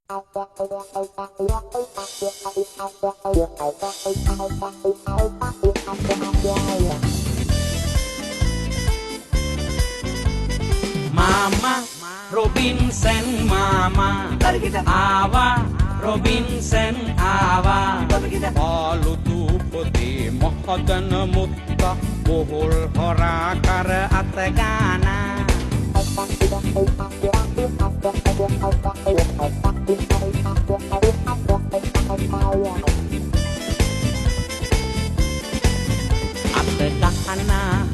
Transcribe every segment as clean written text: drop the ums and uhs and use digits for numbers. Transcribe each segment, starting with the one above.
Mama Robinson Mama Awa Robinson Awa Palu dupati mahadana mutta bohol hora kar atgana atgana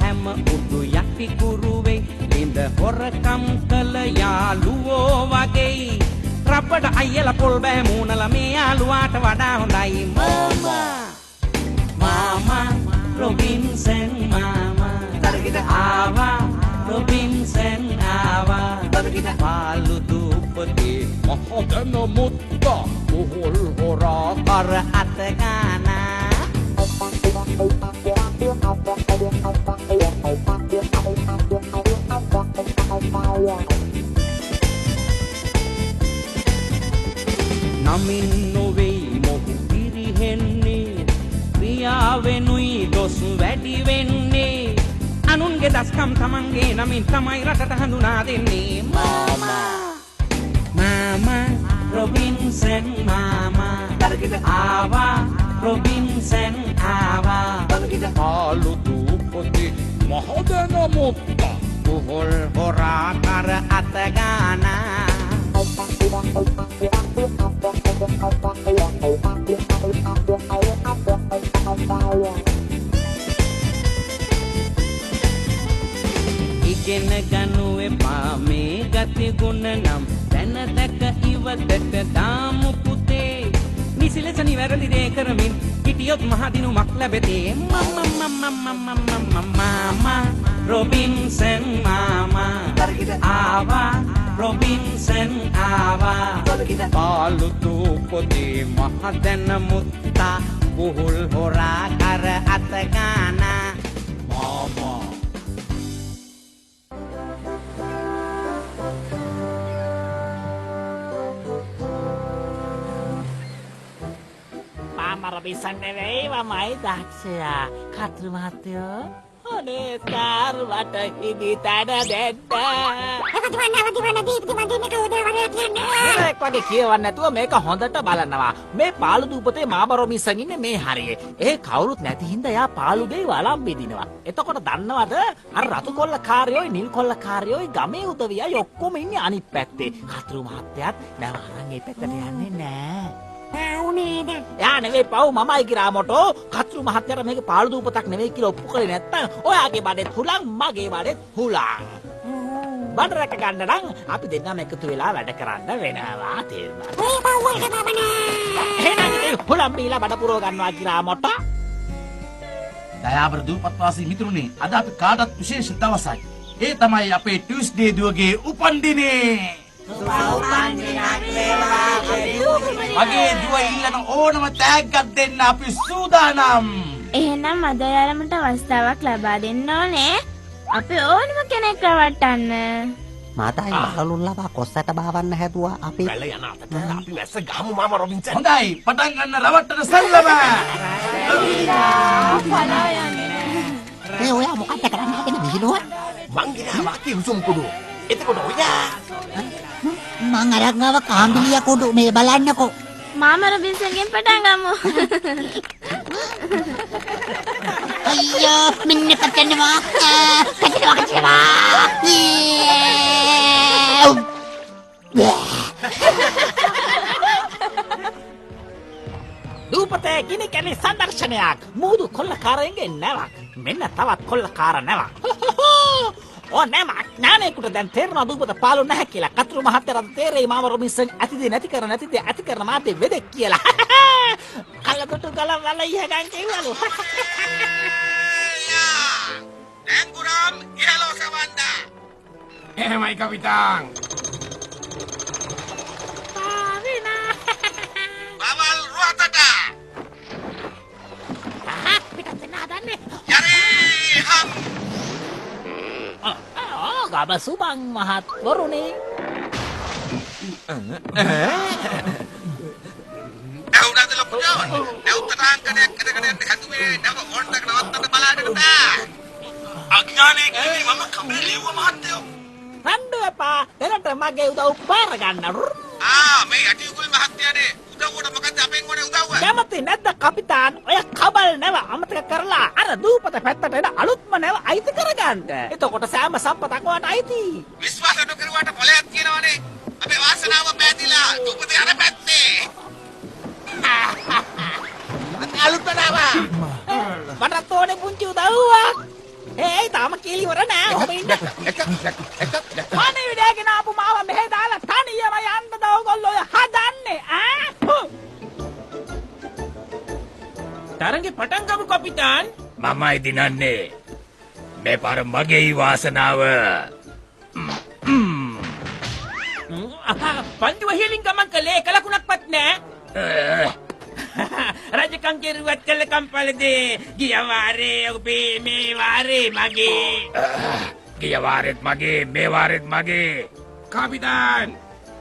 හැම උඩු යටි කුරුවේ ලිඳ හොරකම් කළ යාළුවෝ වගේ රබඩ අයියලා පොල් බෑ මූණලා මේ යාළුවාට වඩා හොඳයි මාමා Robinson මාමා ආවා Robinson ආවා පාලු දුප්පති මහදන මුත්ත බොහොල් හොරා කර අතගානා නමින් නොවෙයි මොහු පිරිහෙන්නේ ක්‍රියාවෙනුයි දොස් වැඩි වෙන්නේ අනුන්ගේ දස්කම් තමන්ගේ නමින් තමයි රටට හඳුනා දෙන්නේ මාමා Robinson මාමා ආවා Robinson ආවා පාලු දුප්පති මහදන මුත්ත බොහොල් හොරා කර අතගානා ඉගෙන ගනු එපා මේ ගති ගුණ නම් දැන දැක ඉවතට දාමු පුතේ නිසිලෙස නිවැරදි දේ කරමින් හිටියොත් මහදිනුමක් ලැබෙතේ මාමා Robinson මාමා ආවා Robinson ආවා පාලු දුප්පති මහදැන මුත්තා බුහුල් හොරා කර අතගානා මාමා Robinson නෙවෙයි මමයි දක්ෂයා කතෘ මහත්තයෝ අනේ කාර්වට හිමි තැන දෙන්න අවදිවන්න දීප්ති මන්දිරේ කවදාවත් යන්නේ ඒක වගේ කියවන්න නැතුව මේක හොඳට බලනවා මේ පාළු දූපතේ මාමා රොබින්සන් ඉන්නේ මේ හරියේ ඒ කවුරුත් නැති හින්දා යා පාළු දෙයි වළම් බෙදිනවා එතකොට දන්නවද අර රතු කොල්ල කාර්යෝයි නිල් කොල්ල කාර්යෝයි ගමේ උදවියයි ඔක්කොම ඉන්නේ අනිත් පැත්තේ කතෘ මහත්තයාත් නැව අරන් ඒ පැත්තට යන්නේ නෑ යා නෙවෙයි පව් මමයි ගිරාමොටෝ කතෘ මහත්තයාට මේක පාළු දූපතක් නෙවෙයි කියලා ඔප්පු කරේ නැත්තම් ඔයාගේ බඩෙත් හුලං මගේ බඩෙත් හුලං බඩ රැක ගන්න නම් අපි දෙන්නම එකතු වෙලා වැඩ කරන්න වෙනවා තේරුණාද එහෙනම් හුලං බීලා බඩ පුරව ගන්නවා ගිරාමොටෝ දයාබර දූපත්වාසී මිතුරුනි අද අපි කාටත් විශේෂ දවසක් ඒ තමයි අපේ ටියුස්ඩේ දුවගේ උපන්දිනේ මගේ දුව ඉල්ලන ඕනම තෑග්ගක් දෙන්න අපි සූදානම්. එහෙනම් අද යාළුවන්ට අවස්ථාවක් ලබා දෙන්න ඕනේ. අපි ඕනම කෙනෙක් රවට්ටන්න. මාතයි මහලුන් ලබා කොස්සට බාවන්න හැදුවා අපි. වැල යන අතට අපි වැස්ස ගමු මාමා රොබින්සන්. හොඳයි පටන් ගන්න රවට්ටන සෙල්ලම. ඒ ඔයා මොකක්ද කරන්න හදන විහිළුව? මං ගිනා වාක්‍ය උසුම් කුඩු. එතකොට ඔයා මං අරගාව කාම්බිලිය කුඩු මේ බලන්නකෝ. මාමා රොබින්සන්ගෙන් පටන් ගමු. අයියෝ මෙන්න පටන්නවා. දූපතේ ගිනි කැණි සංදර්ශනයක් මුහුදු කොල්ලකාරයන්ගේ නැවක් මෙන්න තවත් කොල්ලකාර නැවක් ඕ නැමක් නානේකට දැන් තේරෙනවා දූපත පාළු නැහැ කියලා කතෘ මහත්තයාට තේරෙයි මාමා රොබින්සන් ඇතිදේ නැති කරන මාතේ වෙදෙක් කියලා කලකට ගල වල ඉහගන් කිව්වලු දැන් ගුරම් ඉහළෝ සවන්දා එහෙමයි කපිතාන් බවල් රුවතට පිටත් නාදන්නේ යරි හම් ගබසු බං මහත් වරුනේ ඇහුණාද ලොකු ජෝන්? නැවුතරාංකණයක් කරගෙන යන්න හැදුවේ නැව ඕන්ටක නවත්තන්න බලාගෙන බෑ. අඥානයේ කිවි මම කමෙලියුව මහත්තයෝ. රණ්ඩු එපා. එනට මගේ උදව් පාර ගන්න. මේ යටිඋගුල් මහත්තයානේ උදව්වට මොකද අපෙන් ඕනේ උදව්ව? කැමති නැද්ද කපිතාන්? ඔය කබල් නැව අමතක කරලා අර දූපත පැත්තට එන අලුත්ම නැව අයිති කරගන්න. එතකොට සෑම සම්පතක් ඔයාට අයිති. විශ්වාස නොකරුවාට ඵලයක් තියෙනවනේ. අපේ වාසනාව පැතිලා දුපතේ අර පැත්තේ. අලුත් නැව. මටත් ඕනේ පුංචි උදව්වක්. ඒ තාම කීලි වර නෑ. ඔබ ඉන්න. එක අනේ විඩගෙන ආපු මාව මෙහෙ දාලා තනියම යන්නද ඔයගොල්ලෝ හදන්නේ ඈ? තරගේ පටන් ගමු කපිතාන්. මමයි දිනන්නේ. මේ පාර මගේ වාසනාව. පන්දු වහිලින් ගමන් කළේ එක ලකුණක්වත් නෑ. රජකම් කෙරුවත් කළ කම්පලදේ ගිය වාරේ ඔබේ මේ වාරේ මගේ. ගිය වාරෙත් මගේ මේ වාරෙත් මගේ. කපිතාන්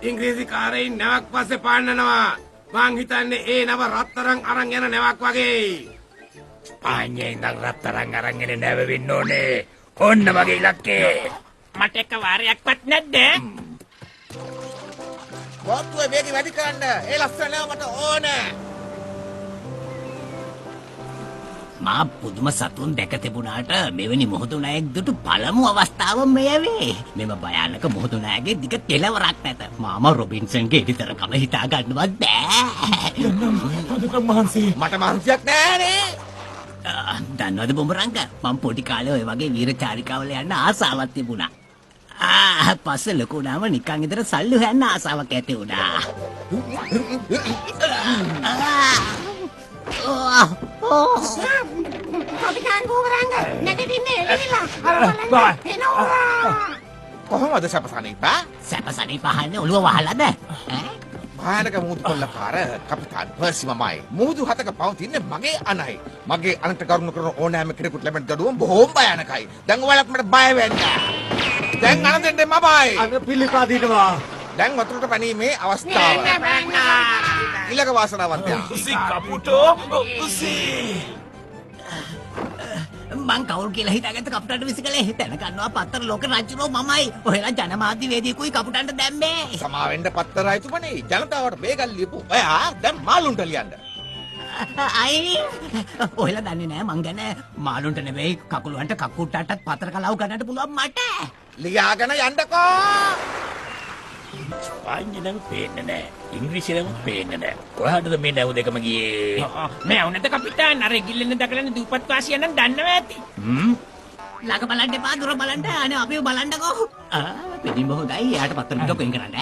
ඉංග්‍රීසි කාරයින් නැවක් පස්සේ පාන්නනවා. මං හිතන්නේ ඒ නව රත්තරන් අරන් යන නැවක් වගේ. පාඤ්ඤේ ඉඳන් රත්තරන් අරන් එන නැව වෙන්න ඕනේ. ඔන්න මගේ ඉලක්කේ. මට එක වාරයක්වත් නැද්ද? බොත්තුවේ මේක වැඩි කරන්න. ඒ ලස්සන නැව මට ඕනේ. මා පුදුම සතුන් දැක තිබුණාට මෙවැනි මුහුදු නෑයෙක් දුටු පළමු අවස්ථාව මෙය වේ. මෙම භයානක මුහුදු නෑගේ දිග කෙලවරක් නැත. මාම රොබින්සන්ගේ විතරකම හිතා ගන්නවත් බෑ. මට මහන්සියක් නෑනේ. දන්නවද බොම්බරංග? මම පොඩි කාලේ ඔය වගේ වීර චාරිකාවල යන්න ආසාවක් තිබුණා. පස්සේ ලොකු වුණාම නිකන් ඉදර සල්ලි හොයන්න ආසාවක් ඇති වුණා. කපිතාන් බෝවරංග නැගිටින්නේ එළිලා. අර බලන්න එනවා. කොහොමද සපසනේ බා? සැපසනේ පහන්නේ ඔළුව වහලාද? භයානක මුහුදු කොල්ලකාර කපිතාන් පර්සි මමයි. මුහුදු හතක පවතින්නේ මගේ අනයි. මගේ අනට කරුණු කරන ඕනෑම කෙනෙකුට ලැබෙන දඩුවම බොහොම භයානකයි. දැන් ඔයාලට මට බය වෙන්න. දැන් අන දෙන්නේ මමයි. අර පිළිකා දිනවා. දැන් වතුරට පැනීමේ අවස්ථාව. ඊළඟ වාසනාවන්තයා. උසි කපුටෝ උසි. මං කවුල් කියලා හිතාගත්ත කපුටන්ට විසිකලේ දැන ගන්නවා පත්තර ලෝක රජුරෝ මමයි. ඔහෙලා ජනමාධ්‍ය වේදිකකුයි කපුටන්ට දැම්මේ. සමාවෙන්න පත්තර අයතුමනේ. ජනතාවට බේගල් ලියපු ඔයා දැන් මාළුන්ට ලියන්න. අයි ඔහෙලා දන්නේ නෑ මං ගැන මාළුන්ට නෙවෙයි කකුලුවන්ට කකුට්ටටත් පතර කලාව ගන්නට පුළුවන් මට. ලියාගෙන යන්නකෝ. පාඤ්ඤේ නම් පේන්නේ නැහැ. ඉංග්‍රීසි නම් පේන්නේ නැහැ. කොහාටද මේ නැව දෙකම ගියේ? මේ වුණද කපිතාන් අර ගිල්ලෙන් දකලන දූපත් වාසිය නම් දන්නව ඇති. ළඟ බලන්න එපා දුර බලන්න අනේ අපිව බලන්නකෝ. පිටින්ම හොඳයි යාට පත්තර ටික කොයින් කරන්න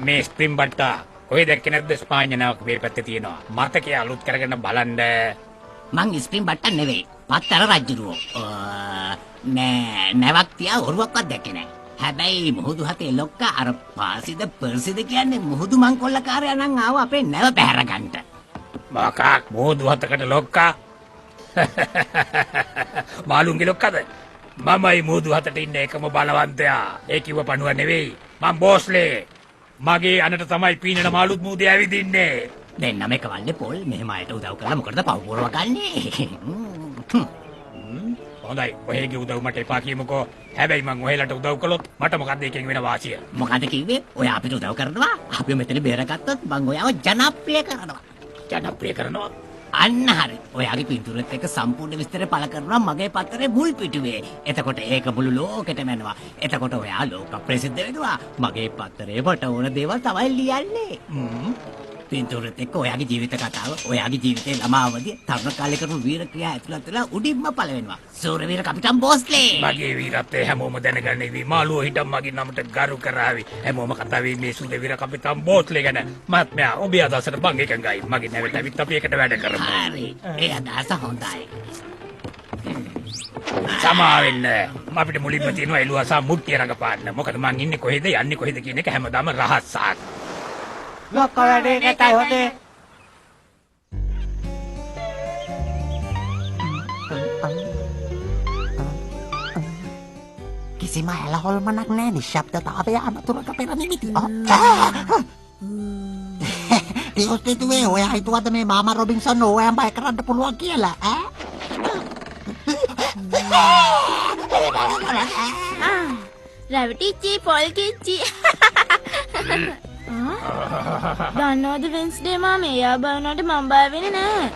මේ ස්ප්‍රින් බට්ටා ඔය දැක්කේ නැද්ද ස්පාඤ්ඤ නාවක මේ පැත්තේ තියෙනවා. මතකයේ අලුත් කරගෙන බලන්න. මං ස්ප්‍රින් බට්ටන් නෙවෙයි පත්තර රජුරෝ. නෑ නැවක් තියා ඔරුවක්වත් දැක්කේ නෑ. හැබැයි මුහුදු හතේ ලොක්කා අර පාසිද පර්සිද කියන්නේ මුහුදු මංකොල්ලකාරයා නම් ආව අපේ නැව පැහැර ගන්නට. මොකක් මුහුදු හතකට ලොක්කා? මාළුන්ගේ ලොක්කද? මමයි මුහුදු හතට ඉන්න එකම බලවන්තයා. ඒ කිව්ව පණුව නෙවෙයි. මං බෝස්ලේ. මගේ අනට තමයි පීනන මාළුත් මුහුදේ ඇවිදින්නේ. දෙන්නම එක වල්ලේ පොල් මෙහෙම අයට උදව් කරලා මොකටද පව් පුරව ගන්නේ? හොඳයි ඔයගේ උදව් මට එපා කියමුකෝ. හැබැයි මං ඔයාලට උදව් කළොත් මට මොකද්ද එකෙන් වෙන වාසිය? මොකද කිව්වේ? ඔය අපිට උදව් කරනවා. අපි මෙතන බේරගත්තොත් මං ඔයාව ජනප්‍රිය කරනවා. ජනප්‍රිය කරනවා. අන්න හරි. ඔයාගේ පින්තූරෙත් එක්ක සම්පූර්ණ විස්තරය පළ කරනවා මගේ පත්තරේ මුල් පිටුවේ. එතකොට ඒක මුළු ලෝකෙටම යනවා. එතකොට ඔයා ලෝක ප්‍රසිද්ධ වෙනවා. මගේ පත්තරේ වට ඕන දේවල් තමයි ලියන්නේ. පින්තූරෙත් එක්ක ඔයාගේ ජීවිත කතාව, ඔයාගේ ජීවිතේ ළමා අවධිය, තරුණ කාලේ කරපු වීර ක්‍රියා ඇතුළත් වෙලා උඩින්ම පළ වෙනවා. සූරවීර කපිටන් බෝස්ලේ. මගේ වීරත්වය හැමෝම දැනගන්න ඉවි. මාළුව හිටම් මගේ නමට ගරු කරાવી. හැමෝම කතා වෙන්නේ මේ සූරවීර කපිටන් බෝස්ලේ ගැන. මහත්මයා ඔබේ අදහසට බං එකඟයි. මගේ නැවට ඇවිත් අපි එකට වැඩ කරමු. හරි. ඒ අදහස හොඳයි. සමාවෙන්න. අපිට මුලින්ම තියෙනවා එළුවා සහ මුට්ටිය රඟපාන්න. මොකද මං ඉන්නේ කොහෙද යන්නේ කොහෙද කියන එක හැමදාම රහසක්. ලොක්කෝ වැඩේ නැතයි හොඳේ. කිසිම ඇලහොල්මනක් නෑ නිශ්ශබ්දතාවය අනතුරට පෙර නිමිති. ටියුස්ඩේ ඔයා හිතුවද මේ මාමා රොබින්සන් ඔයාම බය කරන්න පුළුවන් කියලා ඈ? රැවටිච්චි පොල් කිච්චි. දන්නවද වෙන්ස්ඩේ මාම එයා බලනට මම බය වෙන්නේ නෑ.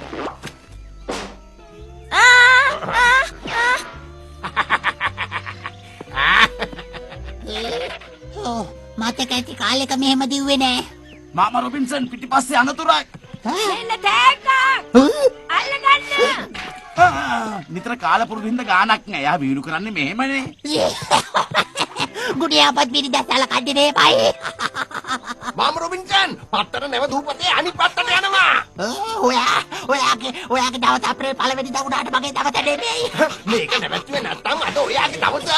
මතක ඇති කාලෙක මෙහෙම දිව්වේ නෑ. මාමා රොබින්සන් පිටිපස්සේ අනතුරක්. එන්න ටැග්ගක් අල්ලගන්න. නිතර කාලපුරුදු හින්දා ගානක් නෑ. එයා වීලු කරන්නේ මෙහෙමනේ. ගුඩියාපත් පිරිදැස්සල කඩේ බයි. මාම රොබින්සන් පත්තර නැව දූපතේ අනිත් පැත්තට යනවා. ඔයාගේ දවස් අප්‍රේල් පළවෙනි දා උඩට මගේ දවස නෙමෙයි. මේක නැවතුනේ නැත්තම් අද ඔයාගේ දවස